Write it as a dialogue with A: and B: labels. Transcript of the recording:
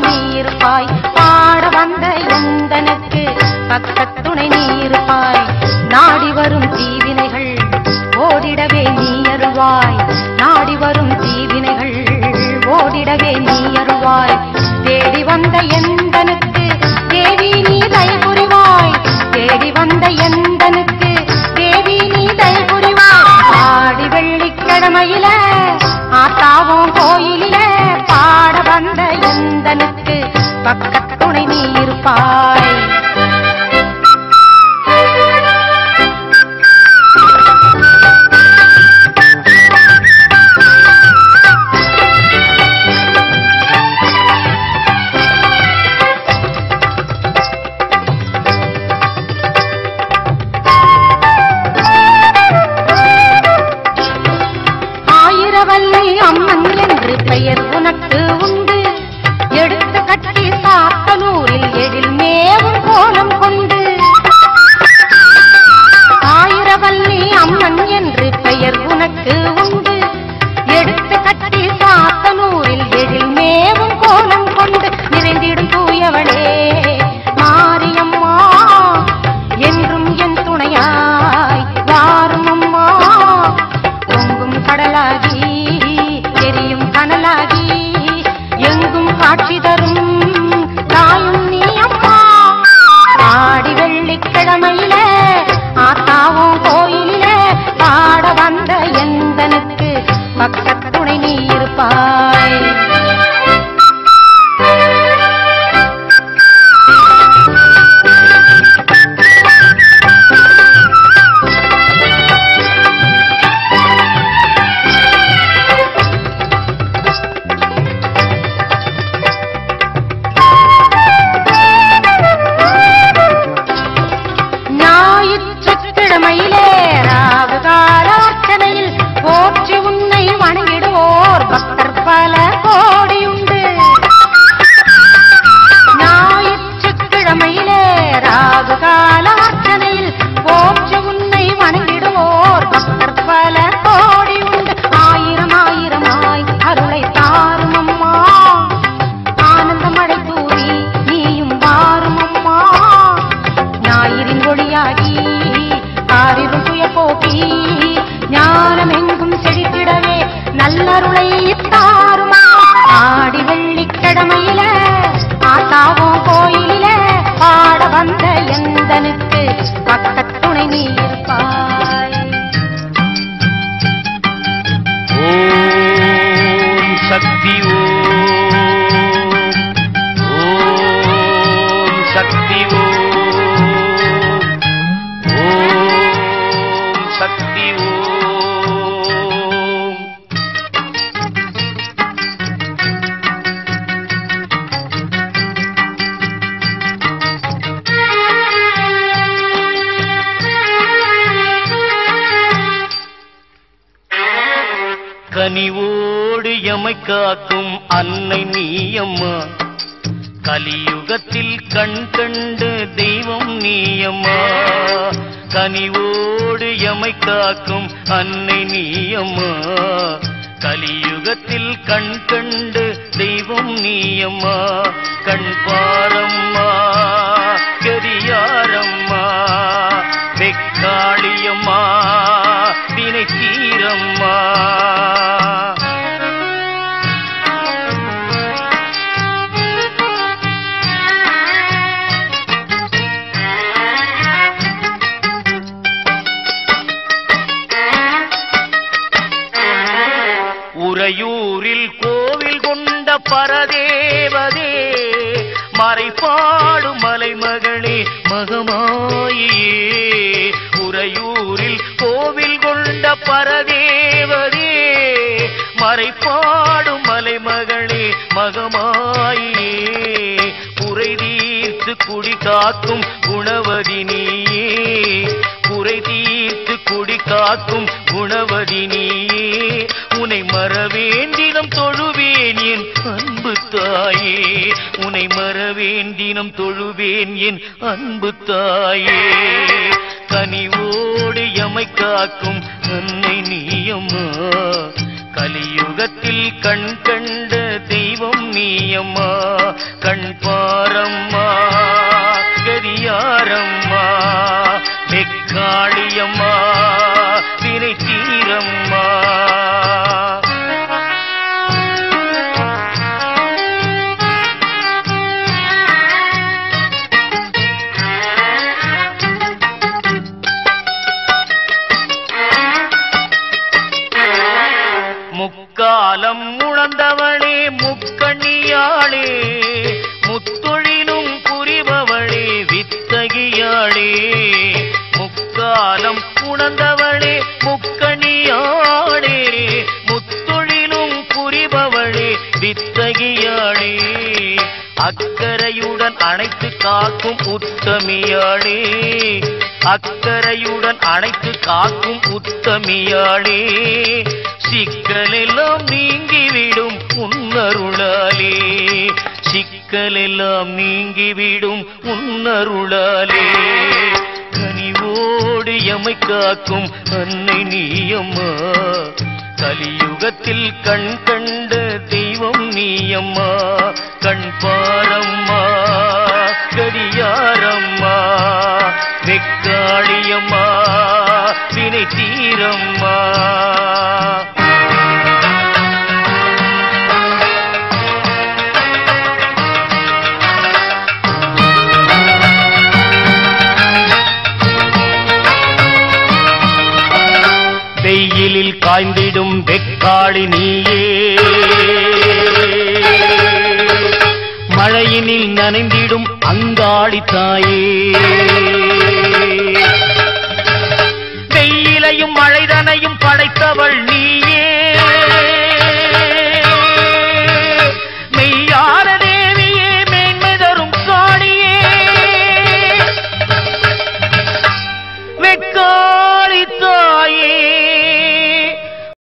A: நீ இருப்பாய். பாட வந்த எந்தனுக்கு பக்கத்துணை நீ இருப்பாய். நாடி வரும் தீவினைகள் ஓடிடவே நீ அருள்வாய். நாடி வரும் தீவினைகள் ஓடிடவே நீ அருள்வாய். தேடி வந்த எந்தனுக்கு தேவி நீ தயை புரிவாய். தேடி வந்த எந்தனுக்கு தேவி நீ தயை புரிவாய். ஆடி வெள்ளிக்கிழமையில ஆத்தாவும் கோயிலில பாட வந்த எந்தனுக்கு பக்கத்துணை நீ இருப்பாய். அம்மன் என்று பெயர் உனக்கு உண்டு. எடுத்து கட்டி சாத்தனூரில் எழில் மேவும் கோலம் கொண்டு. ஆயிரவல்லி அம்மன் என்று பெயர் உனக்கு உண்டு. எடுத்து கட்டி சாத்தனூரில் எழில் மேவும் கோலம் கொண்டு. நிறைந்திடும் தூயவளே மாரியம்மா என்றும் என் துணையாய் வாரும் அம்மா. பொங்கும் கடலாகி எரியும் கனலாகி எங்கும் காட்சி தரும் தாயும் நீ அம்மா. ஆடி வெள்ளிக்கிழமையில ஆத்தாவும் கோயிலில பாட வந்த எந்தனுக்கு பக்கத்துணை நீ இருப்பாய். கிழமையிலே ராகு காலார்ச்சனையில் போற்றி உன்னை வணங்கிடுவோர் பக்தர் பல கோடியுண்டு. ஞாயிற்றுக்கிழமையிலே ராகு காலார்ச்சனையில் போற்றி உன்னை வணங்கிடுவோர் பக்தர் பல கோடியுண்டு. ஆயிரம் ஆயிரமாய் அருளை தாரும் அம்மா. ஆனந்த மழை தூவி நீயும் வாரும் அம்மா. ஞாயிறின் ஒளியாகி ஆரிரும் துயர் போக்கி ஞானம் எங்கும் செழித்திடவே நல்லருளை தாருமா. ஆடி வெள்ளிக்கிழமையில ஆத்தாவும் கோயிலில பாட வந்த எந்தனுக்கு பக்கத்துணை நீ இருப்பாய்.
B: ஓம் சக்தி ஓம் சக்தி சக்தி ஓம். கனிவோடு எமை காக்கும் அன்னை நீயம்மா. கலியுகத்தில் கண் கண்டு தெய்வம் நீயம்மா. கனிவோடு எமை காக்கும் அன்னை நீயம்மா. கலியுகத்தில் கண் கண்டு தெய்வம் நீயம்மா. கண் பாரம்மா கரியாரம்மா வெக்காளியம்மா வினை தீரம்மா. உறையூரில் கோவில் கொண்ட பரதேவதே மறைபாடும் மலைமகளே மகமாயியே. உறையூரில் கோவில் கொண்ட பரதேவதே மறைபாடும் மலைமகளே மகமாயியே. குறை தீர்த்து குடி காக்கும் குணவதி நீயே. குறை தீர்த்து குடி காக்கும் குணவதி நீயே. உனை மறவேண்டினம் தொழுவேன் என் அன்பு தாயே. உனை மறவேண்டினம் தொழுவேன் என் அன்பு தாயே. கனிவோடு எமை காக்கும் அன்னை நீயம்மா. கலியுகத்தில் கண் கண்ட தெய்வம் நீயம்மா, கண் பாரம்மா கதியாரம்மா, வெக்காளியம்மா வினை தீரம்மா. முக்காலம் உணர்ந்தவளே முக்கண்ணியாளே, முத்தொழிலும் புரிபவளே வித்தகியாளே. முக்காலம் உணர்ந்தவளே முக்கண்ணியாளே, முத்தொழிலும் புரிபவளே வித்தகியாளே. அக்கரையுடன் அணைத்து காக்கும் உத்தமியாளே, அக்கரையுடன் அணைத்து காக்கும் உத்தமியாளே. சிக்கலெல்லாம் நீங்கிவிடும் உன்னருளாலே, சிக்கலெல்லாம் நீங்கிவிடும் உன்னருளாலே. கனிவோடு எமை காக்கும் அன்னை நீயம்மா, கலியுகத்தில் கண் கண்ட தெய்வம் நீயம்மா, கண் பாரம்மா கடியாரம்மா, வெக்காளியம்மா வினை தீரம்மா. வெயிலில் காய்ந்திடும் வெக்காளி நீயே, மழையினில் நனைந்திடும் அங்காளி தாயே.